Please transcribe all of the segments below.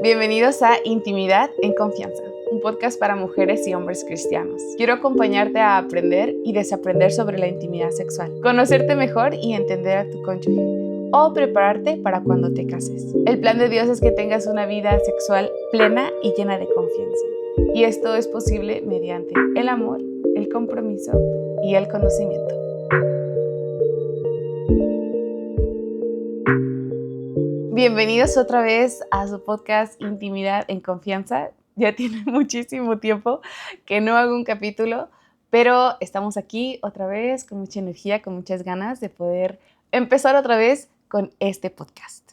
Bienvenidos a Intimidad en Confianza, un podcast para mujeres y hombres cristianos. Quiero acompañarte a aprender y desaprender sobre la intimidad sexual, conocerte mejor y entender a tu cónyuge, o prepararte para cuando te cases. El plan de Dios es que tengas una vida sexual plena y llena de confianza. Y esto es posible mediante el amor, el compromiso y el conocimiento. Bienvenidos otra vez a su podcast Intimidad en Confianza. Ya tiene muchísimo tiempo que no hago un capítulo, pero estamos aquí otra vez con mucha energía, con muchas ganas de poder empezar otra vez con este podcast.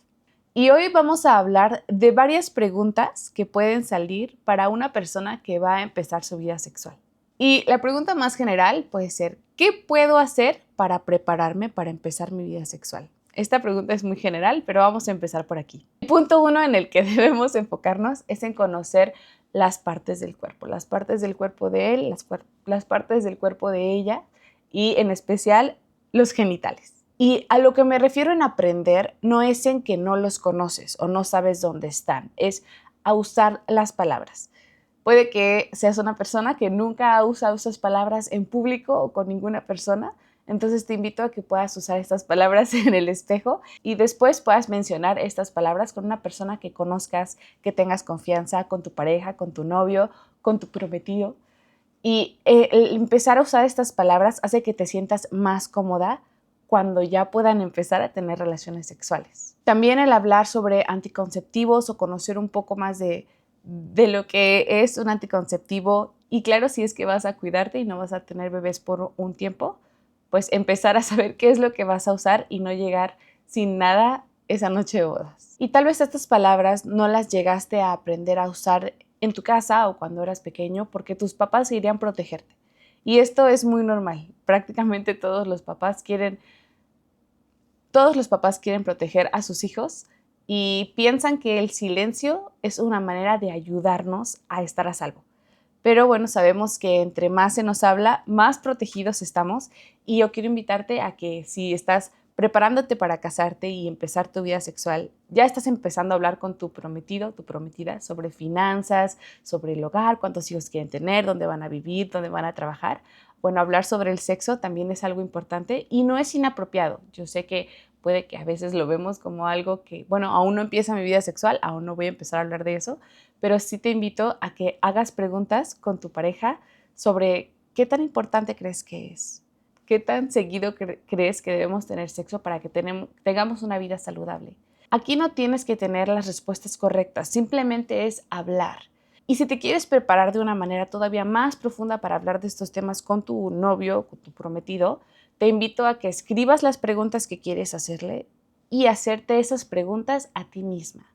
Y hoy vamos a hablar de varias preguntas que pueden salir para una persona que va a empezar su vida sexual. Y la pregunta más general puede ser, ¿qué puedo hacer para prepararme para empezar mi vida sexual? Esta pregunta es muy general, pero vamos a empezar por aquí. El punto uno en el que debemos enfocarnos es en conocer las partes del cuerpo de él, las partes del cuerpo de ella y en especial los genitales. Y a lo que me refiero en aprender no es en que no los conoces o no sabes dónde están, es a usar las palabras. Puede que seas una persona que nunca ha usado esas palabras en público o con ninguna persona. Entonces te invito a que puedas usar estas palabras en el espejo y después puedas mencionar estas palabras con una persona que conozcas, que tengas confianza, con tu pareja, con tu novio, con tu prometido. Y el empezar a usar estas palabras hace que te sientas más cómoda cuando ya puedan empezar a tener relaciones sexuales. También el hablar sobre anticonceptivos o conocer un poco más de lo que es un anticonceptivo y claro, si es que vas a cuidarte y no vas a tener bebés por un tiempo, pues empezar a saber qué es lo que vas a usar y no llegar sin nada esa noche de bodas. Y tal vez estas palabras no las llegaste a aprender a usar en tu casa o cuando eras pequeño porque tus papás querían protegerte. Y esto es muy normal. Prácticamente todos los papás quieren proteger a sus hijos y piensan que el silencio es una manera de ayudarnos a estar a salvo. Pero bueno, sabemos que entre más se nos habla, más protegidos estamos y yo quiero invitarte a que si estás preparándote para casarte y empezar tu vida sexual, ya estás empezando a hablar con tu prometido, tu prometida, sobre finanzas, sobre el hogar, cuántos hijos quieren tener, dónde van a vivir, dónde van a trabajar. Bueno, hablar sobre el sexo también es algo importante y no es inapropiado. Yo sé que puede que a veces lo vemos como algo que, bueno, aún no empieza mi vida sexual, aún no voy a empezar a hablar de eso, pero sí te invito a que hagas preguntas con tu pareja sobre qué tan importante crees que es, qué tan seguido crees que debemos tener sexo para que tengamos una vida saludable. Aquí no tienes que tener las respuestas correctas, simplemente es hablar. Y si te quieres preparar de una manera todavía más profunda para hablar de estos temas con tu novio, con tu prometido, te invito a que escribas las preguntas que quieres hacerle y hacerte esas preguntas a ti misma.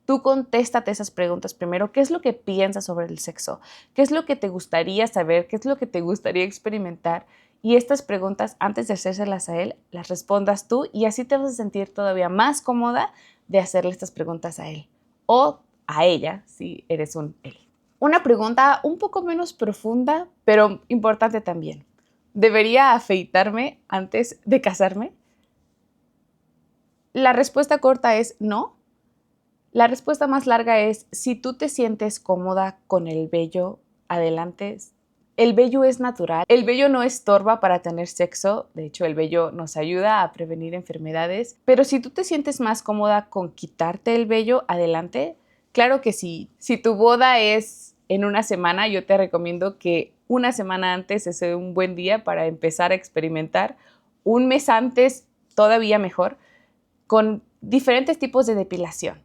Tú contéstate esas preguntas primero. ¿Qué es lo que piensas sobre el sexo? ¿Qué es lo que te gustaría saber? ¿Qué es lo que te gustaría experimentar? Y estas preguntas, antes de hacérselas a él, las respondas tú y así te vas a sentir todavía más cómoda de hacerle estas preguntas a él o a ella, si eres un él. Una pregunta un poco menos profunda, pero importante también. ¿Debería afeitarme antes de casarme? La respuesta corta es no. La respuesta más larga es, si tú te sientes cómoda con el vello, adelante. El vello es natural. El vello no estorba para tener sexo. De hecho, el vello nos ayuda a prevenir enfermedades. Pero si tú te sientes más cómoda con quitarte el vello, adelante. Claro que sí. Si tu boda es en una semana, yo te recomiendo que una semana antes es un buen día para empezar a experimentar. Un mes antes, todavía mejor, con diferentes tipos de depilación.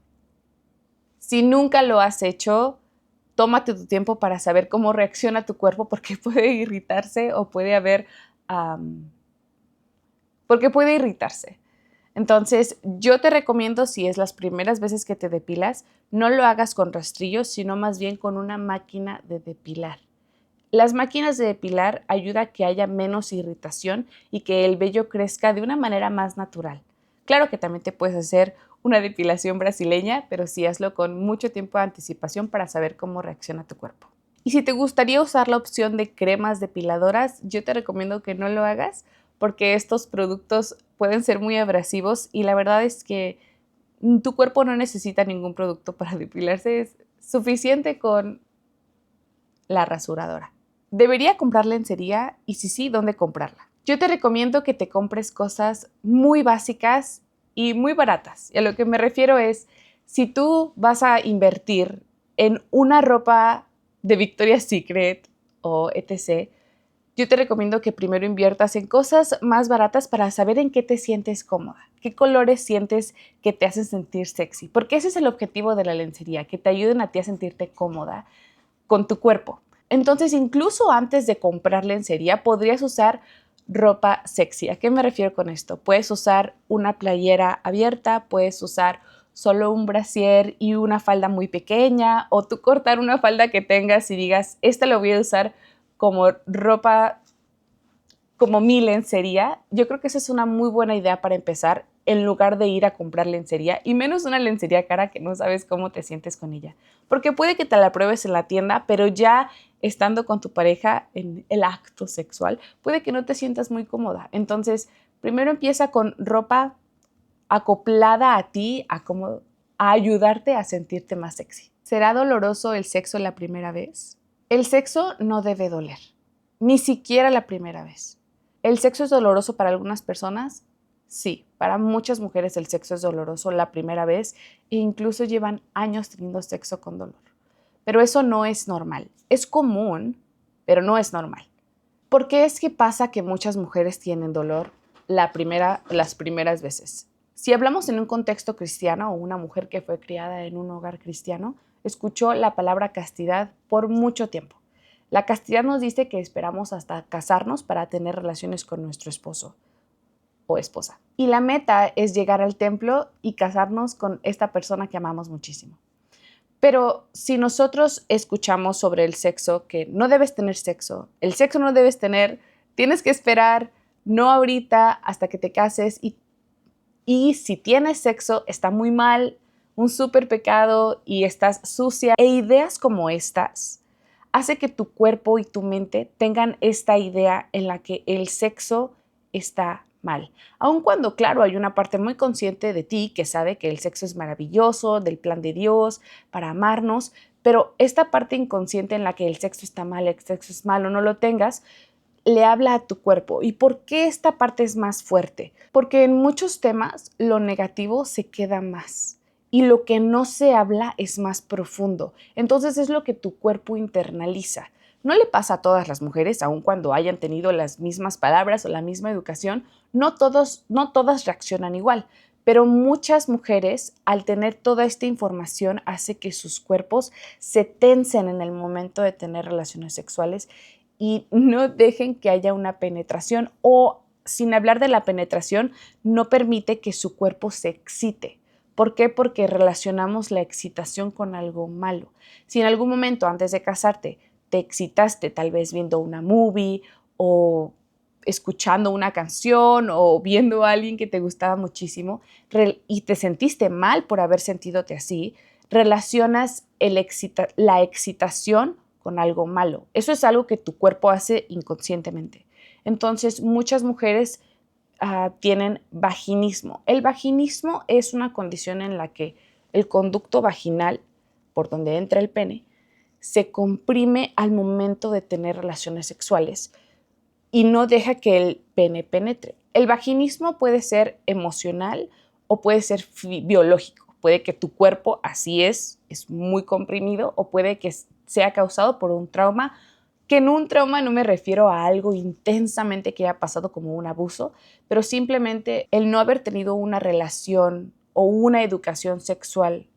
Si nunca lo has hecho, tómate tu tiempo para saber cómo reacciona tu cuerpo porque puede irritarse o puede haber... porque puede irritarse. Entonces, yo te recomiendo, si es las primeras veces que te depilas, no lo hagas con rastrillos, sino más bien con una máquina de depilar. Las máquinas de depilar ayudan a que haya menos irritación y que el vello crezca de una manera más natural. Claro que también te puedes hacer una depilación brasileña, pero sí hazlo con mucho tiempo de anticipación para saber cómo reacciona tu cuerpo. Y si te gustaría usar la opción de cremas depiladoras, yo te recomiendo que no lo hagas porque estos productos pueden ser muy abrasivos y la verdad es que Tu cuerpo no necesita ningún producto para depilarse, es suficiente con la rasuradora. ¿Debería comprar lencería? Y si sí, ¿dónde comprarla? Yo te recomiendo que te compres cosas muy básicas y muy baratas. Y a lo que me refiero es, si tú vas a invertir en una ropa de Victoria's Secret o etc., yo te recomiendo que primero inviertas en cosas más baratas para saber en qué te sientes cómoda, qué colores sientes que te hacen sentir sexy, porque ese es el objetivo de la lencería, que te ayuden a ti a sentirte cómoda con tu cuerpo. Entonces, incluso antes de comprar lencería, podrías usar ropa sexy. ¿A qué me refiero con esto? Puedes usar una playera abierta, puedes usar solo un brasier y una falda muy pequeña, o tú cortar una falda que tengas y digas, esta lo voy a usar como ropa, como mi lencería. Yo creo que esa es una muy buena idea para empezar, en lugar de ir a comprar lencería, y menos una lencería cara que no sabes cómo te sientes con ella. Porque puede que te la pruebes en la tienda, pero ya estando con tu pareja en el acto sexual, puede que no te sientas muy cómoda. Entonces, primero empieza con ropa acoplada a ti, a ayudarte a sentirte más sexy. ¿Será doloroso el sexo la primera vez? El sexo no debe doler, ni siquiera la primera vez. ¿El sexo es doloroso para algunas personas? Sí, para muchas mujeres el sexo es doloroso la primera vez e incluso llevan años teniendo sexo con dolor. Pero eso no es normal. Es común, pero no es normal. ¿Por qué es que pasa que muchas mujeres tienen dolor las primeras veces? Si hablamos en un contexto cristiano o una mujer que fue criada en un hogar cristiano, escuchó la palabra castidad por mucho tiempo. La castidad nos dice que esperamos hasta casarnos para tener relaciones con nuestro esposo o esposa. Y la meta es llegar al templo y casarnos con esta persona que amamos muchísimo. Pero si nosotros escuchamos sobre el sexo, que no debes tener sexo, el sexo no debes tener, tienes que esperar, no ahorita, hasta que te cases, y si tienes sexo, está muy mal, un súper pecado y estás sucia. E ideas como estas hace que tu cuerpo y tu mente tengan esta idea en la que el sexo está mal. Aun cuando, claro, hay una parte muy consciente de ti que sabe que el sexo es maravilloso, del plan de Dios, para amarnos, pero esta parte inconsciente en la que el sexo está mal, el sexo es malo, no lo tengas, le habla a tu cuerpo. ¿Y por qué esta parte es más fuerte? Porque en muchos temas lo negativo se queda más y lo que no se habla es más profundo. Entonces es lo que tu cuerpo internaliza. No le pasa a todas las mujeres, aun cuando hayan tenido las mismas palabras o la misma educación, no todas reaccionan igual. Pero muchas mujeres, al tener toda esta información, hace que sus cuerpos se tensen en el momento de tener relaciones sexuales y no dejen que haya una penetración, o sin hablar de la penetración, no permite que su cuerpo se excite. ¿Por qué? Porque relacionamos la excitación con algo malo. Si en algún momento antes de casarte te excitaste tal vez viendo una movie o escuchando una canción o viendo a alguien que te gustaba muchísimo y te sentiste mal por haber sentidote así, relacionas la excitación con algo malo. Eso es algo que tu cuerpo hace inconscientemente. Entonces, muchas mujeres tienen vaginismo. El vaginismo es una condición en la que el conducto vaginal, por donde entra el pene, se comprime al momento de tener relaciones sexuales y no deja que el pene penetre. El vaginismo puede ser emocional o puede ser biológico. Puede que tu cuerpo así es muy comprimido, o puede que sea causado por un trauma, que en un trauma no me refiero a algo intensamente que haya pasado como un abuso, pero simplemente el no haber tenido una relación o una educación sexual,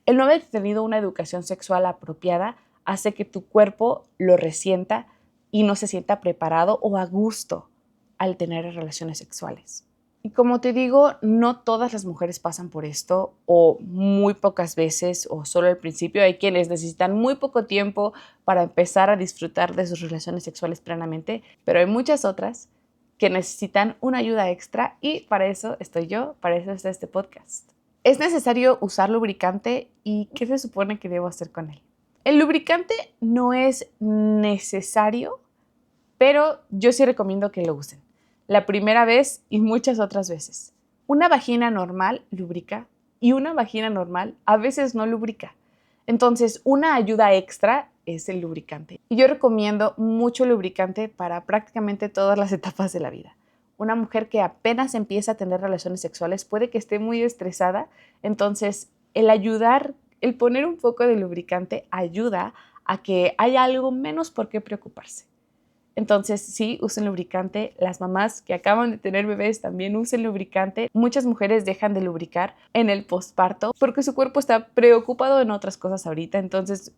el no haber tenido una educación sexual apropiada hace que tu cuerpo lo resienta y no se sienta preparado o a gusto al tener relaciones sexuales. Y como te digo, no todas las mujeres pasan por esto, o muy pocas veces, o solo al principio. Hay quienes necesitan muy poco tiempo para empezar a disfrutar de sus relaciones sexuales plenamente, pero hay muchas otras que necesitan una ayuda extra, y para eso estoy yo, para eso está este podcast. ¿Es necesario usar lubricante y qué se supone que debo hacer con él? El lubricante no es necesario, pero yo sí recomiendo que lo usen la primera vez y muchas otras veces. Una vagina normal lubrica y una vagina normal a veces no lubrica. Entonces, una ayuda extra es el lubricante. Y yo recomiendo mucho lubricante para prácticamente todas las etapas de la vida. Una mujer que apenas empieza a tener relaciones sexuales puede que esté muy estresada, entonces el poner un poco de lubricante ayuda a que haya algo menos por qué preocuparse. Entonces, sí, usen lubricante. Las mamás que acaban de tener bebés también usen lubricante. Muchas mujeres dejan de lubricar en el posparto porque su cuerpo está preocupado en otras cosas ahorita. Entonces,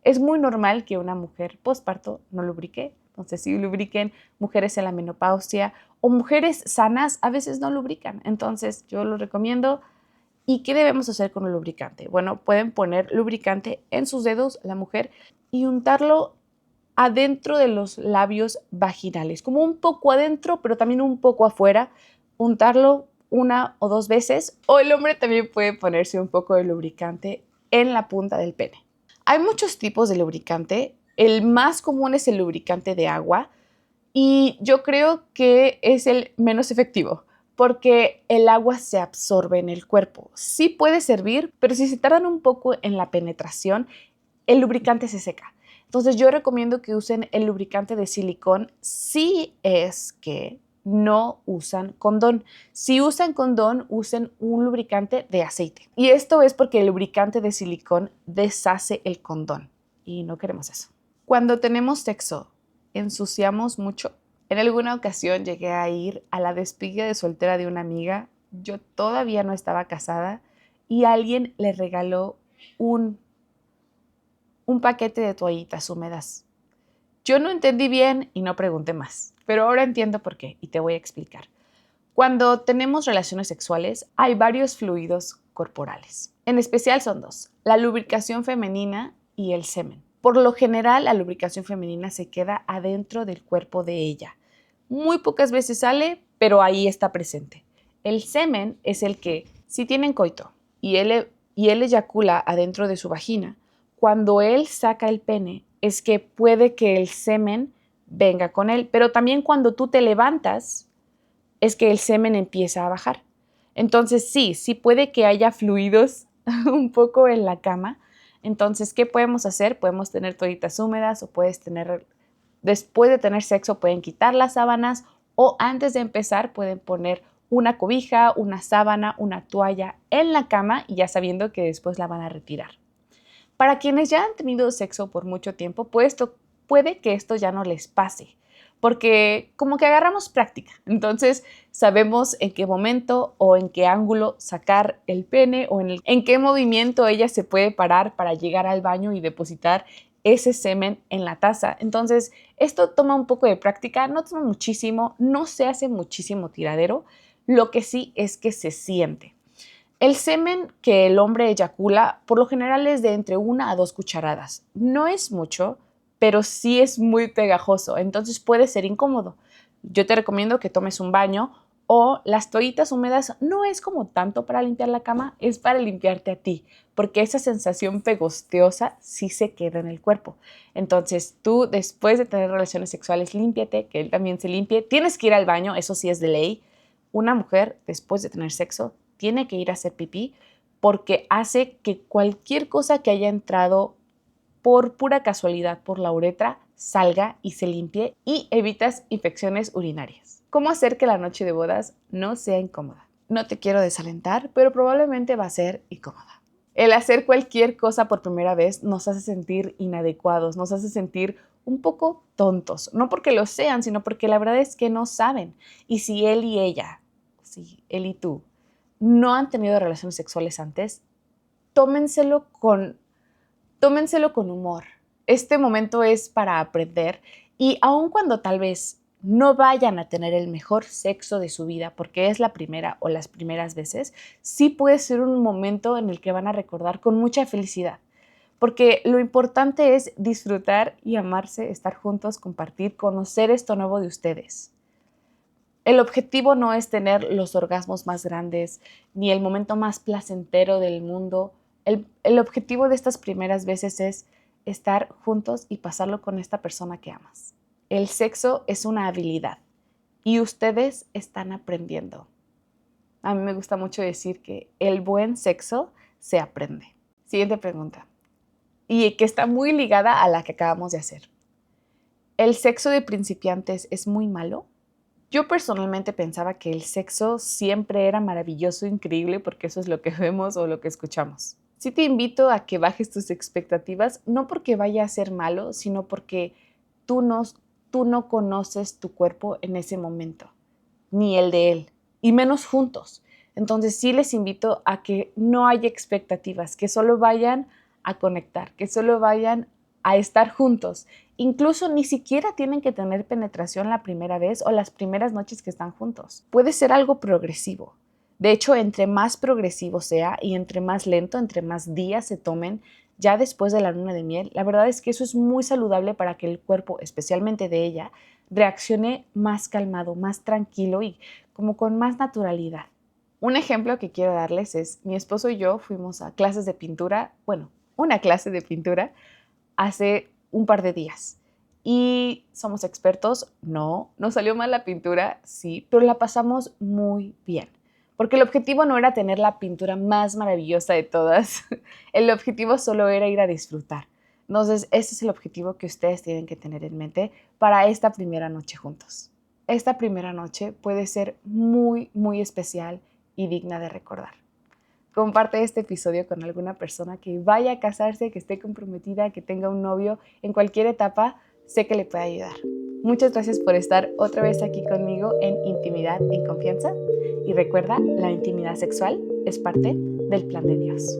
es muy normal que una mujer posparto no lubrique. Entonces, sí lubriquen. Mujeres en la menopausia o mujeres sanas a veces no lubrican. Entonces, yo lo recomiendo. ¿Y qué debemos hacer con el lubricante? Bueno, pueden poner lubricante en sus dedos, la mujer, y untarlo adentro de los labios vaginales, como un poco adentro, pero también un poco afuera, untarlo 1 o 2 veces, o el hombre también puede ponerse un poco de lubricante en la punta del pene. Hay muchos tipos de lubricante, el más común es el lubricante de agua y yo creo que es el menos efectivo porque el agua se absorbe en el cuerpo. Sí puede servir, pero si se tardan un poco en la penetración, el lubricante se seca. Entonces yo recomiendo que usen el lubricante de silicón si es que no usan condón. Si usan condón, usen un lubricante de aceite. Y esto es porque el lubricante de silicón deshace el condón y no queremos eso. Cuando tenemos sexo, ensuciamos mucho. En alguna ocasión llegué a ir a la despedida de soltera de una amiga. Yo todavía no estaba casada y alguien le regaló un paquete de toallitas húmedas. Yo no entendí bien y no pregunté más, pero ahora entiendo por qué y te voy a explicar. Cuando tenemos relaciones sexuales hay varios fluidos corporales. En especial son 2, la lubricación femenina y el semen. Por lo general, la lubricación femenina se queda adentro del cuerpo de ella. Muy pocas veces sale, pero ahí está presente. El semen es el que, si tienen coito y él eyacula adentro de su vagina, cuando él saca el pene, es que puede que el semen venga con él, pero también cuando tú te levantas, es que el semen empieza a bajar. Entonces sí puede que haya fluidos un poco en la cama. Entonces, ¿qué podemos hacer? Podemos tener toallitas húmedas o después de tener sexo, pueden quitar las sábanas o antes de empezar pueden poner una cobija, una sábana, una toalla en la cama y ya sabiendo que después la van a retirar. Para quienes ya han tenido sexo por mucho tiempo, puede que esto ya no les pase, porque como que agarramos práctica. Entonces sabemos en qué momento o en qué ángulo sacar el pene o en qué movimiento ella se puede parar para llegar al baño y depositar ese semen en la taza. Entonces esto toma un poco de práctica, no toma muchísimo, no se hace muchísimo tiradero, lo que sí es que se siente. El semen que el hombre eyacula por lo general es de entre 1 a 2 cucharadas. No es mucho, pero sí es muy pegajoso, entonces puede ser incómodo. Yo te recomiendo que tomes un baño o las toallitas húmedas no es como tanto para limpiar la cama, es para limpiarte a ti, porque esa sensación pegosteosa sí se queda en el cuerpo. Entonces tú después de tener relaciones sexuales, límpiate, que él también se limpie. Tienes que ir al baño, eso sí es de ley. Una mujer después de tener sexo tiene que ir a hacer pipí porque hace que cualquier cosa que haya entrado por pura casualidad por la uretra salga y se limpie y evitas infecciones urinarias. ¿Cómo hacer que la noche de bodas no sea incómoda? No te quiero desalentar, pero probablemente va a ser incómoda. El hacer cualquier cosa por primera vez nos hace sentir inadecuados, nos hace sentir un poco tontos, no porque lo sean, sino porque la verdad es que no saben. Y si él y ella, si él y tú, no han tenido relaciones sexuales antes, tómenselo con humor. Este momento es para aprender y aun cuando tal vez no vayan a tener el mejor sexo de su vida porque es la primera o las primeras veces, sí puede ser un momento en el que van a recordar con mucha felicidad. Porque lo importante es disfrutar y amarse, estar juntos, compartir, conocer esto nuevo de ustedes. El objetivo no es tener los orgasmos más grandes ni el momento más placentero del mundo. El objetivo de estas primeras veces es estar juntos y pasarlo con esta persona que amas. El sexo es una habilidad y ustedes están aprendiendo. A mí me gusta mucho decir que el buen sexo se aprende. Siguiente pregunta, y que está muy ligada a la que acabamos de hacer. ¿El sexo de principiantes es muy malo? Yo personalmente pensaba que el sexo siempre era maravilloso, increíble, porque eso es lo que vemos o lo que escuchamos. Sí te invito a que bajes tus expectativas, no porque vaya a ser malo, sino porque tú no conoces tu cuerpo en ese momento, ni el de él, y menos juntos. Entonces sí les invito a que no haya expectativas, que solo vayan a conectar, que solo vayan a estar juntos. Incluso ni siquiera tienen que tener penetración la primera vez o las primeras noches que están juntos. Puede ser algo progresivo. De hecho, entre más progresivo sea y entre más lento, entre más días se tomen ya después de la luna de miel, la verdad es que eso es muy saludable para que el cuerpo, especialmente de ella, reaccione más calmado, más tranquilo y como con más naturalidad. Un ejemplo que quiero darles es, mi esposo y yo fuimos a clases de pintura, bueno, una clase de pintura hace un par de días. ¿Y somos expertos? No. ¿Nos salió mal la pintura? Sí, pero la pasamos muy bien. Porque el objetivo no era tener la pintura más maravillosa de todas. El objetivo solo era ir a disfrutar. Entonces, ese es el objetivo que ustedes tienen que tener en mente para esta primera noche juntos. Esta primera noche puede ser muy, muy especial y digna de recordar. Comparte este episodio con alguna persona que vaya a casarse, que esté comprometida, que tenga un novio en cualquier etapa, sé que le puede ayudar. Muchas gracias por estar otra vez aquí conmigo en Intimidad en Confianza. Y recuerda, la intimidad sexual es parte del plan de Dios.